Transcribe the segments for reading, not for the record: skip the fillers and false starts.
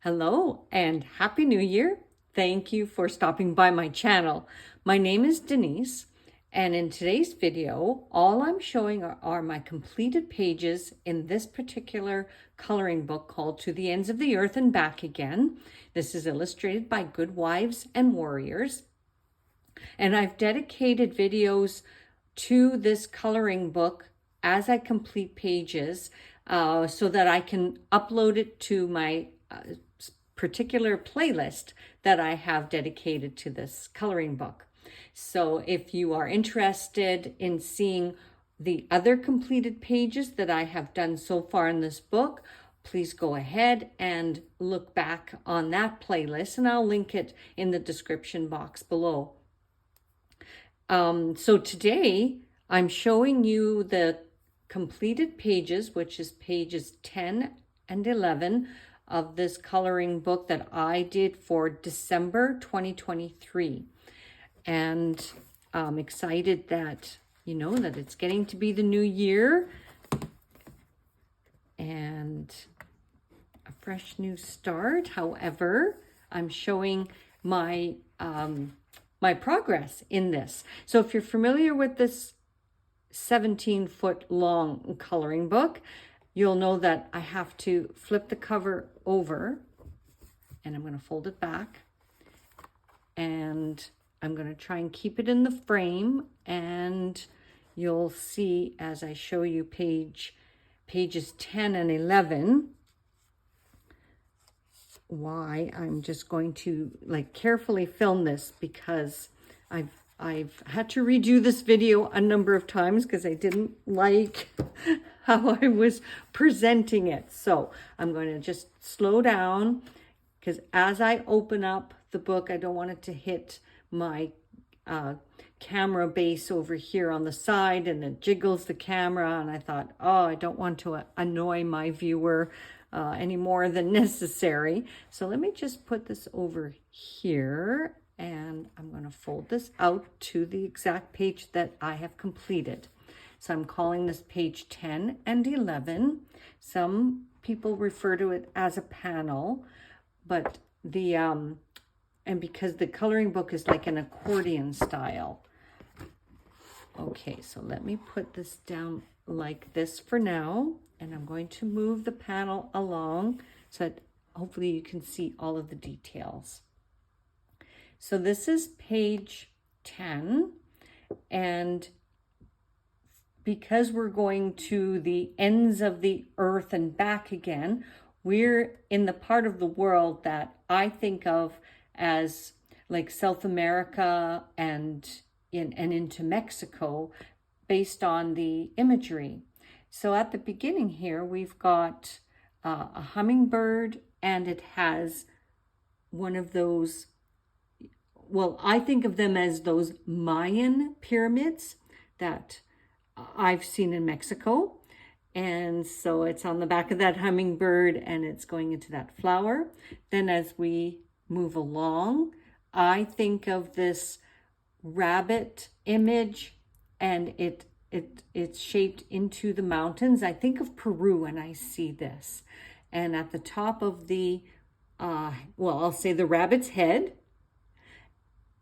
Hello and Happy New Year. Thank you for stopping by my channel. My name is Denise, and in today's video, all I'm showing are my completed pages in this particular coloring book called To the Ends of the Earth and Back Again. This is illustrated by Good Wives and Warriors. And I've dedicated videos to this coloring book as I complete pages so that I can upload it to my particular playlist that I have dedicated to this coloring book. So if you are interested in seeing the other completed pages that I have done so far in this book, please go ahead and look back on that playlist, and I'll link it in the description box below. So today I'm showing you the completed pages, which is pages 10 and 11 of this coloring book that I did for December 2023. And I'm excited that, that it's getting to be the new year and a fresh new start. However, I'm showing my my progress in this. So if you're familiar with this 17-foot long coloring book, you'll know that I have to flip the cover over, and I'm going to fold it back, and I'm going to try and keep it in the frame, and you'll see as I show you pages 10 and 11 why I'm just going to carefully film this, because I've had to redo this video a number of times because I didn't like how I was presenting it. So I'm going to just slow down, because as I open up the book, I don't want it to hit my camera base over here on the side, and it jiggles the camera. And I thought, oh, I don't want to annoy my viewer any more than necessary. So let me just put this over here, and I'm going to fold this out to the exact page that I have completed. So I'm calling this page 10 and 11. Some people refer to it as a panel, but and because the coloring book is like an accordion style. Okay, so let me put this down like this for now, and I'm going to move the panel along so that hopefully you can see all of the details. So this is page 10, and because we're going to the ends of the earth and back again, we're in the part of the world that I think of as like South America and into Mexico, based on the imagery. So at the beginning here, we've got a hummingbird, and it has one of those, well, I think of them as those Mayan pyramids that I've seen in Mexico. And so it's on the back of that hummingbird, and it's going into that flower. Then as we move along, I think of this rabbit image, and it's shaped into the mountains. I think of Peru when I see this. And at the top of the, I'll say the rabbit's head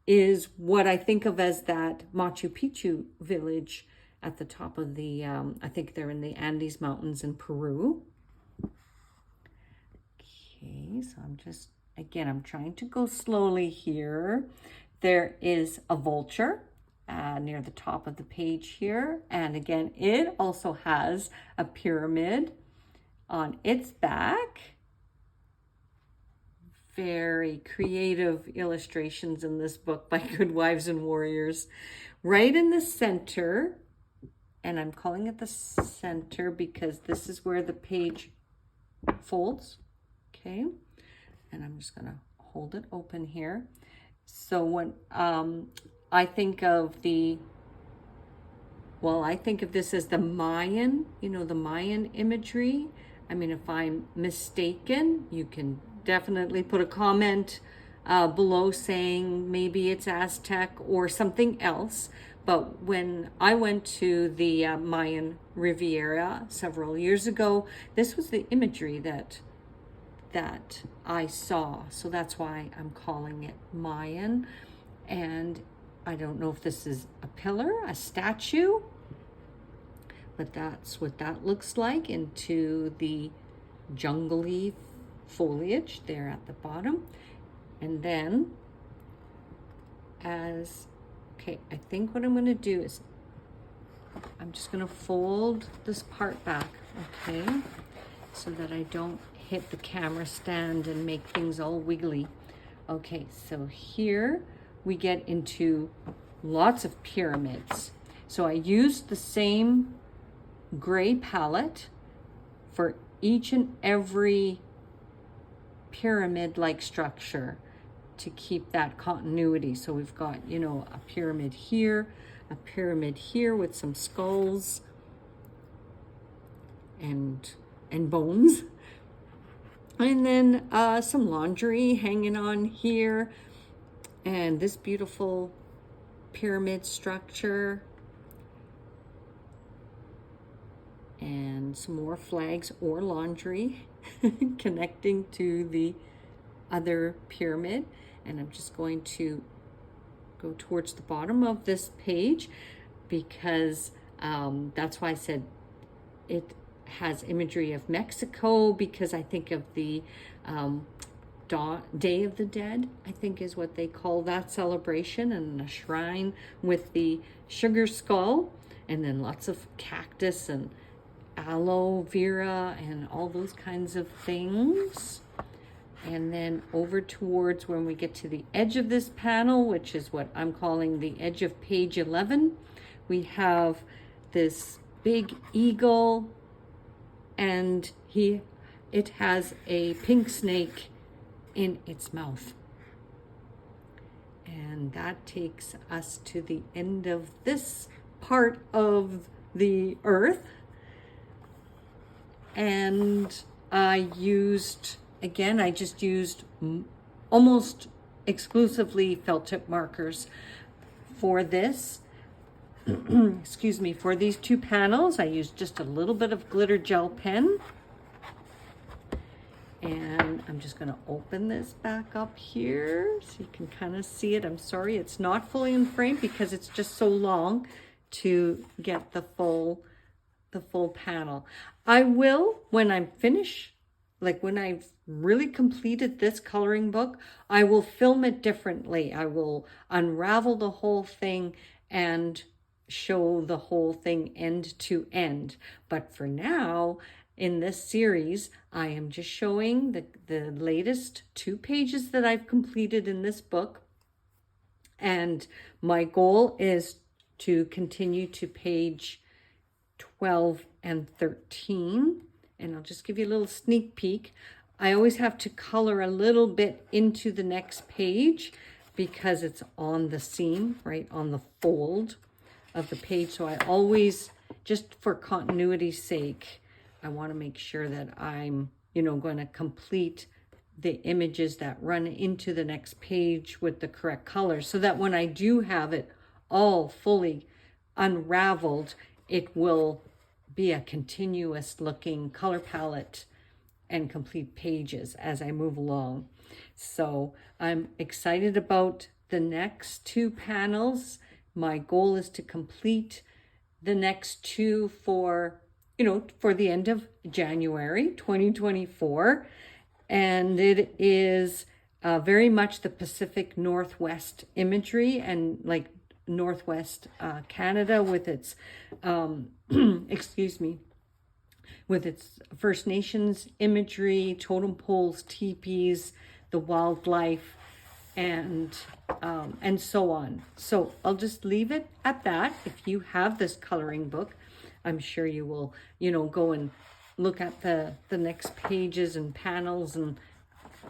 is what I think of as that Machu Picchu village at the top of the, I think they're in the Andes Mountains in Peru. Okay, so I'm trying to go slowly here. There is a vulture near the top of the page here. And again, it also has a pyramid on its back. Very creative illustrations in this book by Good Wives and Warriors. Right in the center, and I'm calling it the center because this is where the page folds. Okay, and I'm just gonna hold it open here. So when I think of I think of this as the Mayan, the Mayan imagery. I mean, if I'm mistaken, you can definitely put a comment below saying maybe it's Aztec or something else. But when I went to the Mayan Riviera several years ago, this was the imagery that that I saw. So that's why I'm calling it Mayan. And I don't know if this is a pillar, a statue, but that's what that looks like into the jungly foliage there at the bottom. And then okay, I think what I'm going to do is I'm just going to fold this part back, okay, so that I don't hit the camera stand and make things all wiggly. Okay, so here we get into lots of pyramids. So I used the same gray palette for each and every pyramid-like structure to keep that continuity. So we've got, you know, a pyramid here with some skulls and bones, and then some laundry hanging on here, and this beautiful pyramid structure, and some more flags or laundry connecting to the other pyramid. And I'm just going to go towards the bottom of this page because that's why I said it has imagery of Mexico, because I think of the Day of the Dead, I think is what they call that celebration, and a shrine with the sugar skull, and then lots of cactus and aloe vera and all those kinds of things. And then over towards when we get to the edge of this panel, which is what I'm calling the edge of page 11, we have this big eagle, and it has a pink snake in its mouth. And that takes us to the end of this part of the earth. And I just used almost exclusively felt tip markers for this. Excuse me, for these two panels, I used just a little bit of glitter gel pen. And I'm just going to open this back up here so you can kind of see it. I'm sorry it's not fully in frame because it's just so long to get the full panel. I will, when I'm finished, like when I've really completed this coloring book, I will film it differently. I will unravel the whole thing and show the whole thing end to end. But for now, in this series, I am just showing the latest 2 pages that I've completed in this book. And my goal is to continue to page 12 and 13. And I'll just give you a little sneak peek. I always have to color a little bit into the next page because it's on the seam, right on the fold of the page. So I always, just for continuity's sake, I want to make sure that I'm, going to complete the images that run into the next page with the correct colors, so that when I do have it all fully unraveled, it will be a continuous looking color palette and complete pages as I move along. So I'm excited about the next 2 panels. My goal is to complete the next 2 for the end of January 2024. And it is very much the Pacific Northwest imagery, and like Northwest Canada with its, with its First Nations imagery, totem poles, teepees, the wildlife, and so on. So I'll just leave it at that. If you have this coloring book, I'm sure you will, go and look at the next pages and panels. And,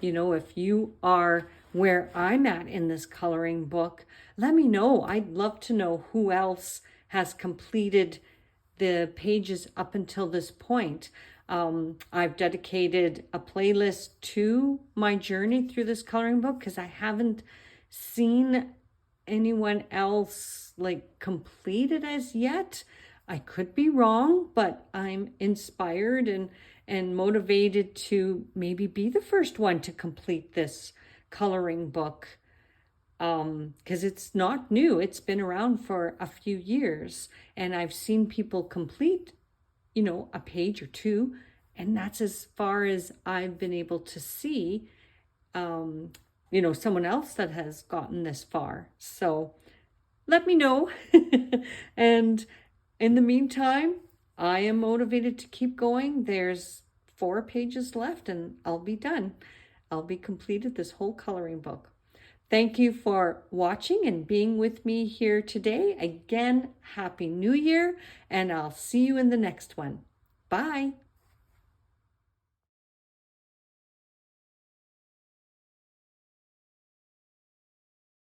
if you are where I'm at in this coloring book, let me know. I'd love to know who else has completed the pages up until this point. I've dedicated a playlist to my journey through this coloring book because I haven't seen anyone else complete it as yet. I could be wrong, but I'm inspired and motivated to maybe be the first one to complete this coloring book. Because it's not new. It's been around for a few years, and I've seen people complete, you know, a page or two, and that's as far as I've been able to see, you know, someone else that has gotten this far. So let me know. And in the meantime, I am motivated to keep going. There's 4 pages left and I'll be done. I'll be completed this whole coloring book. Thank you for watching and being with me here today. Again, Happy New Year, and I'll see you in the next one. Bye.